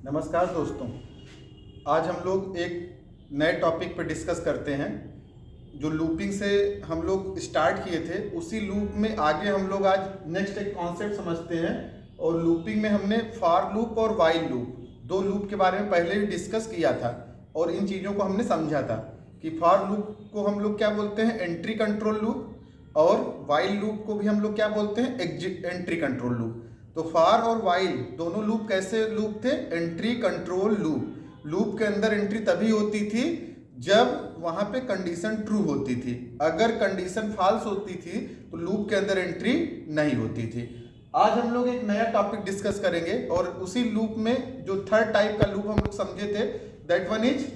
नमस्कार दोस्तों। आज हम लोग एक नए टॉपिक पर डिस्कस करते हैं। जो लूपिंग से हम लोग स्टार्ट किए थे उसी लूप में आगे हम लोग आज नेक्स्ट एक कॉन्सेप्ट समझते हैं। और लूपिंग में हमने फॉर लूप और वाइल लूप दो लूप के बारे में पहले ही डिस्कस किया था और इन चीज़ों को हमने समझा था कि फॉर लूप को हम लोग क्या बोलते हैं, एंट्री कंट्रोल लूप, और वाइल लूप को भी हम लोग क्या बोलते हैं, एंट्री कंट्रोल लूप। तो फॉर और वाइल दोनों लूप कैसे लूप थे, एंट्री कंट्रोल लूप। लूप के अंदर एंट्री तभी होती थी जब वहां पे कंडीशन ट्रू होती थी। अगर कंडीशन फॉल्स होती थी तो लूप के अंदर एंट्री नहीं होती थी। आज हम लोग एक नया टॉपिक डिस्कस करेंगे और उसी लूप में जो थर्ड टाइप का लूप हम लोग समझे थे, that one is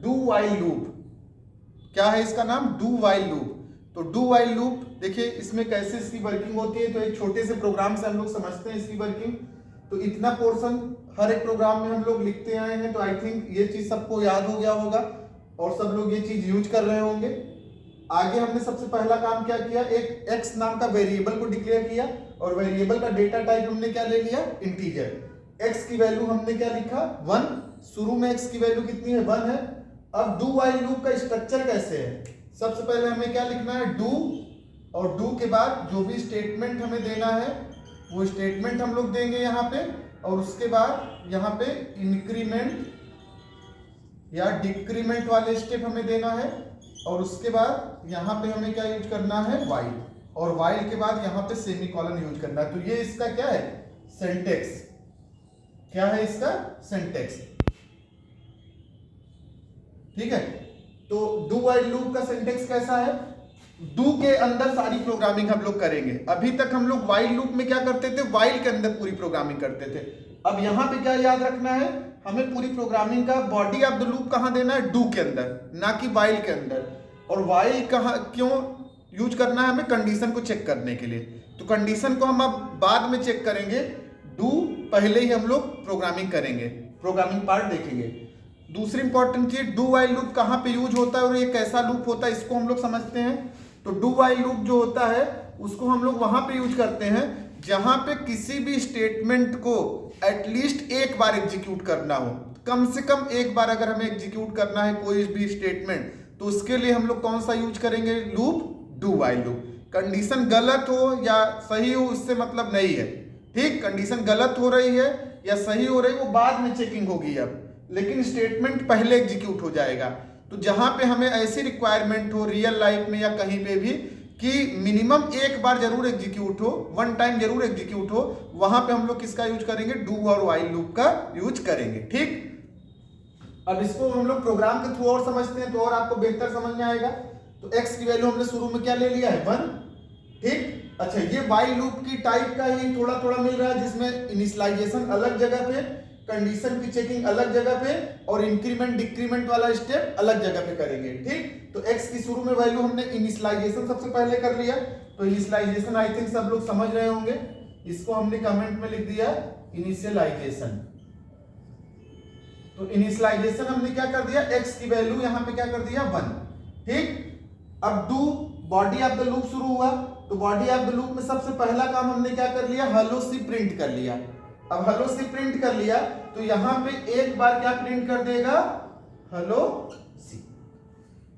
do while loop. क्या है इसका नाम, डू वाइल लूप। तो डू वाइल लूप देखिए इसमें कैसे इसकी वर्किंग होती है। तो एक छोटे से प्रोग्राम से हम लोग समझते हैं इसकी वर्किंग। तो इतना पोर्शन हर एक प्रोग्राम में हम लोग लिखते आए हैं, तो आई थिंक ये चीज सबको याद हो गया होगा और सब लोग ये चीज यूज कर रहे होंगे। आगे हमने सबसे पहला काम क्या किया, एक x नाम का वेरिएबल को डिक्लेयर किया और वेरिएबल का डेटा टाइप हमने क्या ले लिया, इंटीजर। x की वैल्यू हमने क्या लिखा, 1। शुरू में x की वैल्यू कितनी है, 1 है। अब डू वाइल लूप का स्ट्रक्चर कैसे है, सबसे पहले हमें क्या लिखना है, डू, और डू के बाद जो भी स्टेटमेंट हमें देना है वो स्टेटमेंट हम लोग देंगे यहाँ पे, और उसके बाद यहाँ पे इंक्रीमेंट या डिक्रीमेंट वाले स्टेप हमें देना है, और उसके बाद यहाँ पे हमें क्या यूज करना है, वाइल, और वाइल के बाद यहाँ पे सेमीकोलन यूज करना है। तो ये इसका क्या है, सिंटैक्स। क्या है इसका सिंटैक्स, ठीक है। तो डू वाइल लूप का सिंटैक्स कैसा है, डू के अंदर सारी प्रोग्रामिंग हम लोग करेंगे। अभी तक हम लोग वाइल लूप में क्या करते थे, वाइल के अंदर पूरी प्रोग्रामिंग करते थे। अब यहां पे क्या याद रखना है, हमें पूरी प्रोग्रामिंग का बॉडी ऑफ द लूप कहां देना है, डू के अंदर, ना कि वाइल के अंदर। और वाइल कहां क्यों यूज करना है, हमें कंडीशन को चेक करने के लिए। तो कंडीशन को हम अब बाद में चेक करेंगे, डू पहले ही हम लोग प्रोग्रामिंग करेंगे, प्रोग्रामिंग पार्ट देखेंगे। दूसरी इंपॉर्टेंट चीज, डू वाइल लूप कहां पे यूज होता है और ये कैसा लूप होता है, इसको हम लोग समझते हैं। तो डू वाइल लूप जो होता है उसको हम लोग वहां पे यूज करते हैं जहां पे किसी भी स्टेटमेंट को एटलीस्ट एक बार एग्जीक्यूट करना हो। कम से कम एक बार अगर हमें एग्जीक्यूट करना है कोई भी स्टेटमेंट, तो उसके लिए हम लोग कौन सा यूज करेंगे, loop, do while loop. Condition गलत हो या सही हो इससे मतलब नहीं है, ठीक। कंडीशन गलत हो रही है या सही हो रही है वो बाद में चेकिंग होगी अब, लेकिन स्टेटमेंट पहले एग्जीक्यूट हो जाएगा। तो जहां पे हमें ऐसी रिक्वायरमेंट हो रियल लाइफ में या कहीं पे भी कि मिनिमम एक बार जरूर एग्जीक्यूट हो, वन टाइम जरूर एग्जीक्यूट हो, वहां पे हम लोग किसका यूज करेंगे, डू और वाइल लूप का यूज करेंगे, ठीक। अब इसको हम लोग प्रोग्राम के थ्रू और समझते हैं तो और आपको बेहतर समझ में आएगा। तो x की वैल्यू हमने शुरू में क्या ले लिया है, 1, ठीक। अच्छा, ये वाइल लूप की टाइप का ही थोड़ा थोड़ा मिल रहा है, जिसमें इनिशियलाइजेशन अलग जगह पे, कंडीशन की चेकिंग अलग जगह पे, और इंक्रीमेंट डिक्रीमेंट वाला स्टेप अलग जगह पे करेंगे, ठीक। तो x की शुरू में वैल्यू हमने इनिशियलाइजेशन सबसे पहले कर लिया। तो इनिशियलाइजेशन आई थिंक सब लोग समझ रहे होंगे, इसको हमने कमेंट में लिख दिया इनिशियलाइजेशन। तो इनिशियलाइजेशन हमने क्या कर दिया, x की वैल्यू यहां पे क्या कर दिया, 1, ठीक। अब do body of the loop शुरू हुआ, तो बॉडी ऑफ द लूप में सबसे पहला काम हमने क्या कर लिया, हेलो सी प्रिंट कर लिया। अब हेलो सी प्रिंट कर लिया तो यहां पे एक बार क्या प्रिंट कर देगा, हेलो सी।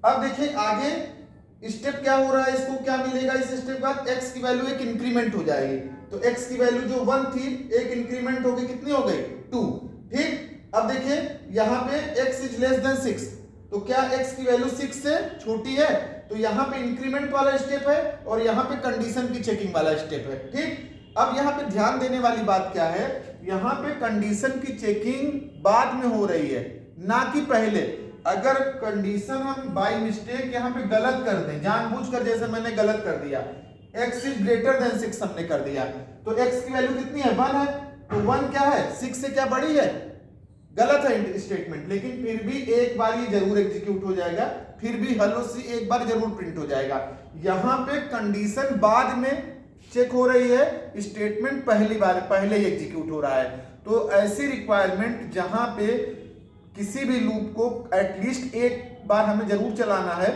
अब देखिए आगे स्टेप क्या हो रहा है, इसको क्या मिलेगा, इस स्टेप बाद x की वैल्यू एक इंक्रीमेंट हो जाएगी। तो x की वैल्यू जो 1 थी एक इंक्रीमेंट हो गई, कितनी हो गई, 2, ठीक। अब देखिए यहां पे x इज लेस देन 6, तो क्या x की वैल्यू 6 से छोटी है, तो यहां पे इंक्रीमेंट वाला स्टेप है और यहां पे कंडीशन की चेकिंग वाला स्टेप है, ठीक। अब यहां पे ध्यान देने वाली बात क्या है, यहां पे कंडीशन की चेकिंग बाद में हो रही है ना कि पहले। अगर कंडीशन हम बाय मिस्टेक यहां पे गलत कर दें, जानबूझकर, जैसे मैंने गलत कर दिया, x इज ग्रेटर देन 6 हमने कर दिया, तो x की वैल्यू कितनी है, 1 है। तो 1 क्या है, 6 से क्या बड़ी है, गलत है स्टेटमेंट, लेकिन फिर भी एक बार ये जरूर एग्जीक्यूट हो जाएगा, फिर भी हेलो सी एक बार जरूर प्रिंट हो जाएगा। यहां पे कंडीशन बाद में चेक हो रही है, स्टेटमेंट पहले ही एग्जीक्यूट हो रहा है। तो ऐसी रिक्वायरमेंट जहां पे किसी भी लूप को एटलीस्ट एक बार हमें जरूर चलाना है,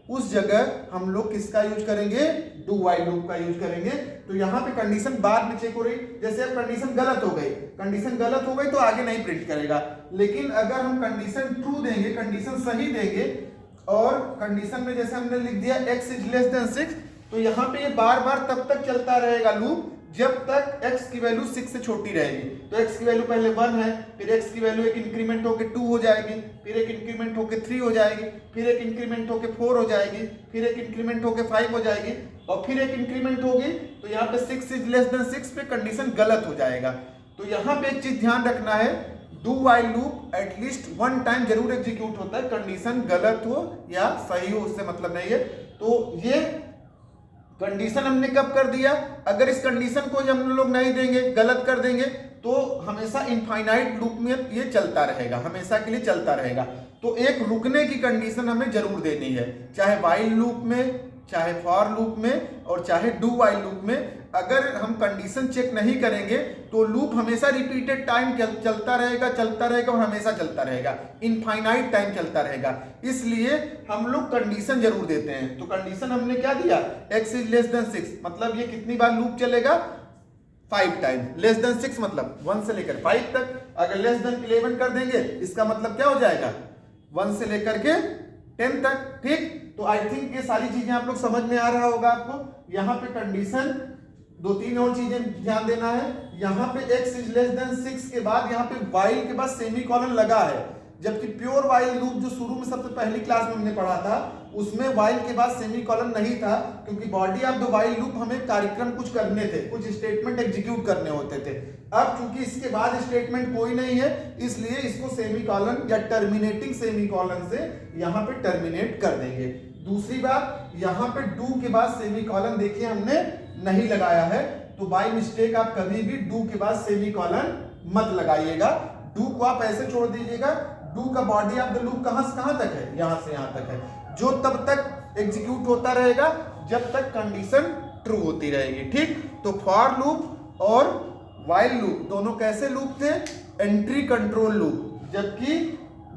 उस जगह हम लोग किसका यूज करेंगे, डू वाइल लूप का यूज करेंगे। तो यहाँ पे कंडीशन बाद में चेक हो रही, जैसे अब कंडीशन गलत हो गई, कंडीशन गलत हो गई तो आगे नहीं प्रिंट करेगा। लेकिन अगर हम कंडीशन ट्रू देंगे, कंडीशन सही देंगे, और कंडीशन में जैसे हमने लिख दिया x इज लेस देन 6, तो यहाँ पे ये बार बार तब तक चलता रहेगा लूप जब तक x की वैल्यू 6 से छोटी रहेगी। तो x की वैल्यू पहले 1 है, फिर x की वैल्यू एक इंक्रीमेंट होके 2 हो जाएगी, फिर एक इंक्रीमेंट होके 3 हो जाएगी, फिर एक इंक्रीमेंट होके 4 हो जाएगी, फिर एक इंक्रीमेंट होके 5 हो जाएगी, और फिर एक इंक्रीमेंट होगी। तो यहाँ पे 6 इज लेस देन 6 पे कंडीशन गलत हो जाएगा। तो यहाँ पे एक चीज ध्यान रखना है, do while loop at least 1 time जरूर एग्जीक्यूट होता है, कंडीशन गलत हो या सही हो उससे मतलब नहीं है। तो ये कंडीशन हमने कब कर दिया, अगर इस कंडीशन को हम लोग नहीं देंगे, गलत कर देंगे, तो हमेशा इनफाइनाइट लूप में ये चलता रहेगा, हमेशा के लिए चलता रहेगा। तो एक रुकने की कंडीशन हमें जरूर देनी है, चाहे वाइल लूप में, चाहे फॉर लूप में, और चाहे डू वाइल लूप में। अगर हम कंडीशन चेक नहीं करेंगे तो लूप हमेशा रिपीटेड टाइम चलता रहेगा और हमेशा चलता रहेगा, इनफाइनाइट टाइम चलता रहेगा। इसलिए हम लोग कंडीशन जरूर देते हैं। तो कंडीशन हमने क्या दिया, x इज लेस देन 6, मतलब ये कितनी बार लूप चलेगा, 5 टाइम। लेस देन 6 मतलब 1 से लेकर 5 तक। अगर लेस देन 11 कर देंगे, इसका मतलब क्या हो जाएगा, 1 से लेकर के 10 तक। ठीक, तो आई थिंक ये सारी चीजें आप लोग समझ में आ रहा होगा आपको। यहाँ पे कंडीशन 2-3 और चीजें ध्यान देना है। यहाँ पे x इज लेस देन 6 के बाद यहाँ पे वाइल के बाद सेमीकोलन लगा है, जबकि प्योर वाइल लूप जो शुरू में सबसे पहली क्लास में हमने पढ़ा था उसमें वाइल के बाद सेमीकोलन नहीं था, क्योंकि body of the while loop हमें कार्यक्रम कुछ करने थे, कुछ स्टेटमेंट एग्जीक्यूट करने होते थे। अब चूंकि इसके बाद स्टेटमेंट कोई नहीं है, इसलिए इसको सेमीकोलन या टर्मिनेटिंग सेमीकोलन से यहाँ पे टर्मिनेट कर देंगे। दूसरी बात, यहाँ पे डू के बाद सेमीकोलन देखिए हमने नहीं लगाया है, तो बाय मिस्टेक आप कभी भी डू के बाद सेमीकोलन मत लगाइएगा। डू को आप ऐसे छोड़ दीजिएगा, डू का बॉडी ऑफ द लूप कहां से कहां तक है, यहां से यहां तक है, जो तब तक एग्जीक्यूट होता रहेगा जब तक कंडीशन ट्रू होती रहेगी। ठीक, तो फॉर लूप और वाइल लूप दोनों कैसे लूप थे, एंट्री कंट्रोल लूप, जबकि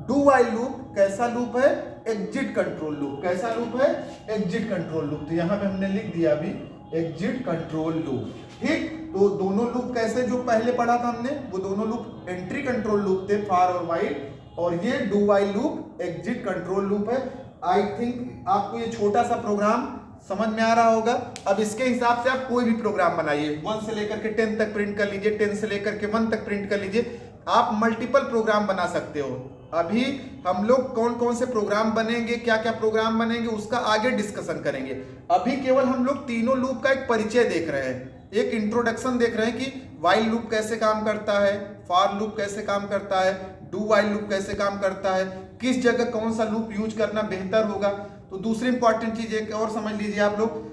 डू वाइल लूप कैसा लूप है, एग्जिट कंट्रोल लूप। कैसा लूप है, एग्जिट कंट्रोल लूप। तो यहां पे हमने लिख दिया अभी एग्जिट कंट्रोल लूप। ठीक, तो दोनों लूप कैसे जो पहले पढ़ा था हमने, वो दोनों लूप एंट्री कंट्रोल लूप थे, फॉर और वाइल, और ये do while loop exit control loop है। आई थिंक आपको ये छोटा सा प्रोग्राम समझ में आ रहा होगा। अब इसके हिसाब से आप कोई भी प्रोग्राम बनाइए, 1 से लेकर के 10 तक प्रिंट कर लीजिए, 10 से लेकर के 1 तक प्रिंट कर लीजिए, आप मल्टीपल प्रोग्राम बना सकते हो। अभी हम लोग कौन कौन से प्रोग्राम बनेंगे, क्या क्या प्रोग्राम बनेंगे, उसका आगे डिस्कशन करेंगे। अभी केवल हम लोग तीनों लूप का एक परिचय देख रहे हैं, एक इंट्रोडक्शन देख रहे हैं कि वाइल लूप कैसे काम करता है, फॉर लूप कैसे काम करता है, डू वाइल लूप कैसे काम करता है, किस जगह कौन सा लूप यूज करना बेहतर होगा। तो दूसरी इंपॉर्टेंट चीज एक और समझ लीजिए आप लोग,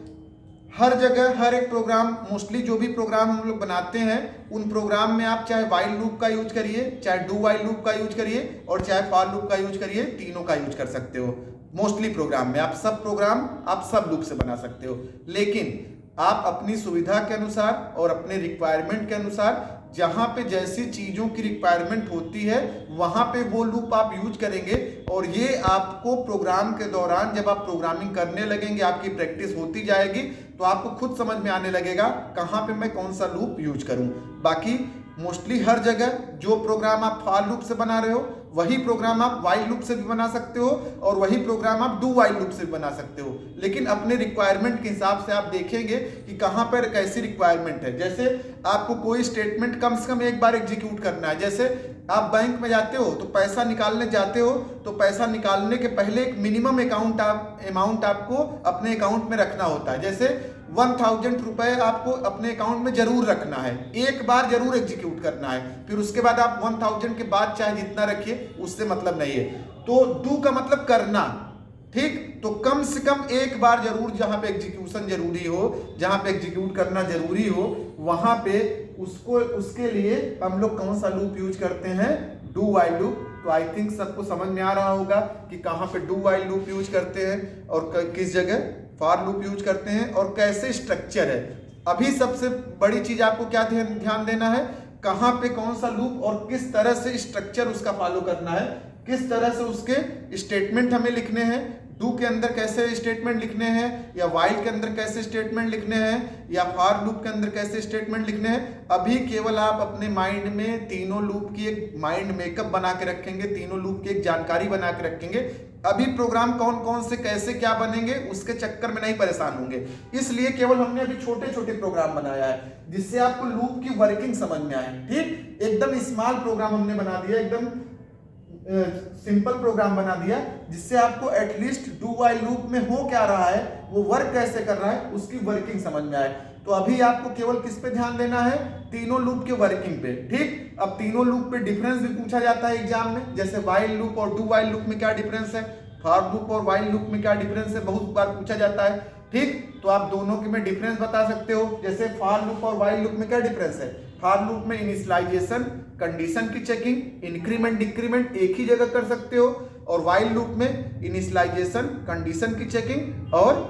हर जगह हर एक प्रोग्राम, मोस्टली जो भी प्रोग्राम हम लोग बनाते हैं उन प्रोग्राम में आप चाहे वाइल लूप का यूज करिए, चाहे डू वाइल लूप का यूज करिए, और चाहे फॉर लूप का यूज करिए, तीनों का यूज कर सकते हो। मोस्टली प्रोग्राम में आप सब प्रोग्राम आप सब लूप से बना सकते हो, लेकिन आप अपनी सुविधा के अनुसार और अपने रिक्वायरमेंट के अनुसार जहां पे जैसी चीजों की रिक्वायरमेंट होती है वहां पे वो लूप आप यूज करेंगे। और ये आपको प्रोग्राम के दौरान जब आप प्रोग्रामिंग करने लगेंगे, आपकी प्रैक्टिस होती जाएगी, तो आपको खुद समझ में आने लगेगा कहां पे मैं कौन सा लूप यूज करूं। बाकी मोस्टली हर जगह जो प्रोग्राम आप फॉर लूप से बना रहे हो वही प्रोग्राम आप वाइल लूप से भी बना सकते हो, और वही प्रोग्राम आप डू वाइल लूप से भी बना सकते हो। लेकिन अपने रिक्वायरमेंट के हिसाब से आप देखेंगे कि कहाँ पर कैसी रिक्वायरमेंट है। जैसे आपको कोई स्टेटमेंट कम से कम एक बार एग्जीक्यूट करना है, जैसे आप बैंक में जाते हो तो पैसा निकालने जाते हो, तो पैसा निकालने के पहले एक मिनिमम अमाउंट आपको अपने अकाउंट में रखना होता है। जैसे 1000 रुपए आपको अपने अकाउंट में जरूर रखना है, एक बार जरूर एग्जीक्यूट करना है, फिर उसके बाद आप 1000 के बाद चाहे जितना रखिए, उससे मतलब नहीं है। तो डू का मतलब करना, ठीक, तो कम से कम एक बार जरूर जहां पे एग्जीक्यूशन जरूरी हो, जहां पे एग्जीक्यूट करना जरूरी हो, वहां पे उसके लिए हम लोग कौन सा लूप यूज करते हैं, डू वाइल लूप। तो आई थिंक सबको समझ में आ रहा होगा कि कहां पे डू वाइल लूप यूज करते हैं और किस जगह फॉर लूप यूज करते हैं और कैसे स्ट्रक्चर है। अभी सबसे बड़ी चीज आपको क्या ध्यान देना है, कहां पे कौन सा लूप और किस तरह से स्ट्रक्चर उसका फॉलो करना है, किस तरह से उसके स्टेटमेंट हमें लिखने हैं। डू के अंदर कैसे स्टेटमेंट लिखने हैं, या वाइल के अंदर कैसे स्टेटमेंट लिखने हैं, या फॉर लूप के अंदर कैसे स्टेटमेंट लिखने हैं। अभी केवल आप अपने माइंड में तीनों लूप की एक माइंड मेकअप बना के रखेंगे, तीनों लूप की एक जानकारी बना के रखेंगे। अभी प्रोग्राम कौन कौन से कैसे क्या बनेंगे उसके चक्कर में नहीं परेशान होंगे। इसलिए केवल हमने अभी छोटे छोटे प्रोग्राम बनाया है जिससे आपको लूप की वर्किंग समझ में आए। ठीक, एकदम स्मॉल प्रोग्राम हमने बना दिया, एकदम सिंपल प्रोग्राम बना दिया जिससे आपको एटलीस्ट डू वाइल लूप में हो क्या रहा है, वो वर्क कैसे कर रहा है, उसकी वर्किंग समझ में आए। तो अभी आपको केवल किस पे ध्यान देना है, तीनों लूप के वर्किंग पे। ठीक, अब तीनों लूप पे डिफरेंस भी पूछा जाता है एग्जाम में, जैसे वाइल लूप और डू वाइल लूप में क्या डिफरेंस है, फॉर लूप और वाइल लूप में क्या डिफरेंस है, बहुत बार पूछा जाता है। ठीक, तो आप दोनों के में डिफरेंस बता सकते हो। जैसे फॉर लूप और वाइल लूप में क्या डिफरेंस है, फॉर लूप में इनिशियलाइजेशन कंडीशन की चेकिंग, इंक्रीमेंट डिक्रीमेंट एक ही जगह कर सकते हो, और वाइल लूप में इनिशियलाइजेशन कंडीशन की चेकिंग और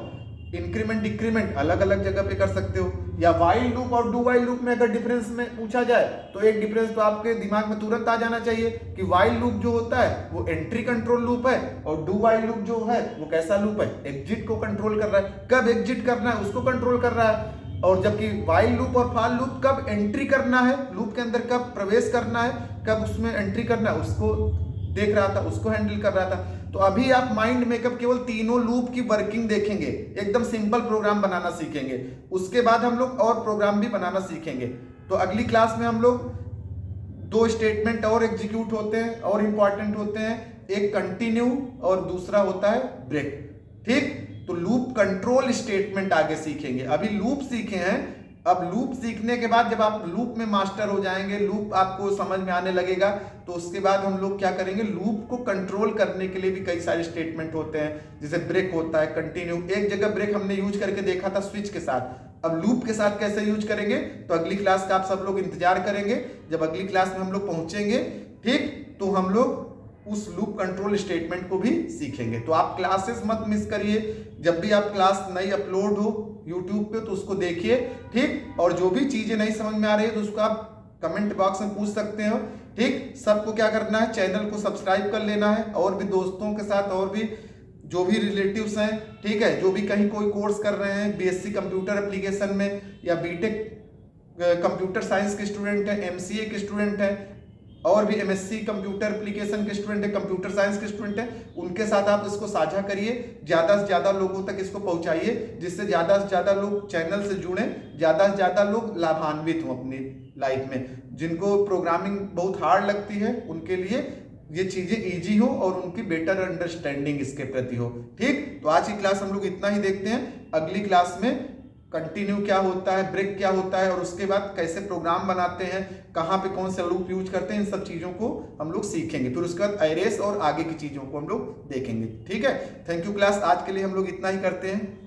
इंक्रीमेंट डिक्रीमेंट अलग अलग जगह पे कर सकते हो। या वाइल लूप और डू वाइल लूप में अगर डिफरेंस में पूछा जाए तो एक डिफरेंस तो आपके दिमाग में तुरंत आ जाना चाहिए कि वाइल लूप जो होता है वो एंट्री कंट्रोल लूप है, और डू वाइल लूप जो है वो कैसा लूप है, एग्जिट को कंट्रोल कर रहा है, कब एग्जिट करना है उसको कंट्रोल कर रहा है। और जबकि वाइल लूप और फॉर लूप कब एंट्री करना है, लूप के अंदर कब प्रवेश करना है, कब उसमें एंट्री करना है, उसको देख रहा था, उसको हैंडल कर रहा था। तो अभी आप माइंड मेकअप केवल तीनों लूप की वर्किंग देखेंगे, एकदम सिंपल प्रोग्राम बनाना सीखेंगे। उसके बाद हम लोग और प्रोग्राम भी बनाना सीखेंगे। तो अगली क्लास में हम लोग दो स्टेटमेंट और एग्जीक्यूट होते हैं और इंपॉर्टेंट होते हैं, एक कंटिन्यू और दूसरा होता है ब्रेक। ठीक, तो लूप कंट्रोल स्टेटमेंट आगे सीखेंगे। अभी लूप सीखे हैं, अब लूप सीखने के बाद जब आप लूप में मास्टर हो जाएंगे, लूप आपको समझ में आने लगेगा, तो उसके बाद हम लोग क्या करेंगे, लूप को कंट्रोल करने के लिए भी कई सारे स्टेटमेंट होते हैं, जैसे ब्रेक होता है, कंटिन्यू। एक जगह ब्रेक हमने यूज करके देखा था स्विच के साथ, अब लूप के साथ कैसे यूज करेंगे तो अगली क्लास का आप सब लोग इंतजार करेंगे। जब अगली क्लास में हम लोग पहुंचेंगे, ठीक, तो हम लोग उस लूप कंट्रोल स्टेटमेंट को भी सीखेंगे। तो आप क्लासेस मत मिस करिए, जब भी आप क्लास नई अपलोड हो YouTube पे तो उसको देखिए। ठीक, और जो भी चीजें नहीं समझ में आ रही है तो उसको आप कमेंट बॉक्स में पूछ सकते हो। ठीक, सबको क्या करना है, चैनल को सब्सक्राइब कर लेना है, और भी दोस्तों के साथ और भी जो भी रिलेटिव्स हैं, ठीक है, जो भी कहीं कोई कोर्स कर रहे हैं, BSc कंप्यूटर एप्लीकेशन में, या BTech कंप्यूटर साइंस के स्टूडेंट हैं, MCA के स्टूडेंट हैं, और भी MSc कंप्यूटर एप्लीकेशन के स्टूडेंट है, कंप्यूटर साइंस के स्टूडेंट है, उनके साथ आप इसको साझा करिए, ज़्यादा से ज़्यादा लोगों तक इसको पहुंचाइए, जिससे ज़्यादा से ज़्यादा लोग चैनल से जुड़ें, ज़्यादा से ज़्यादा लोग लाभान्वित हों अपनी लाइफ में। जिनको प्रोग्रामिंग बहुत हार्ड लगती है उनके लिए ये चीज़ें ईजी हो और उनकी बेटर अंडरस्टैंडिंग इसके प्रति हो। ठीक, तो आज की क्लास हम लोग इतना ही देखते हैं। अगली क्लास में कंटिन्यू क्या होता है, ब्रेक क्या होता है, और उसके बाद कैसे प्रोग्राम बनाते हैं, कहाँ पे कौन सा लूप यूज करते हैं, इन सब चीज़ों को हम लोग सीखेंगे। फिर उसके बाद एरेस और आगे की चीज़ों को हम लोग देखेंगे। ठीक है, थैंक यू क्लास, आज के लिए हम लोग इतना ही करते हैं।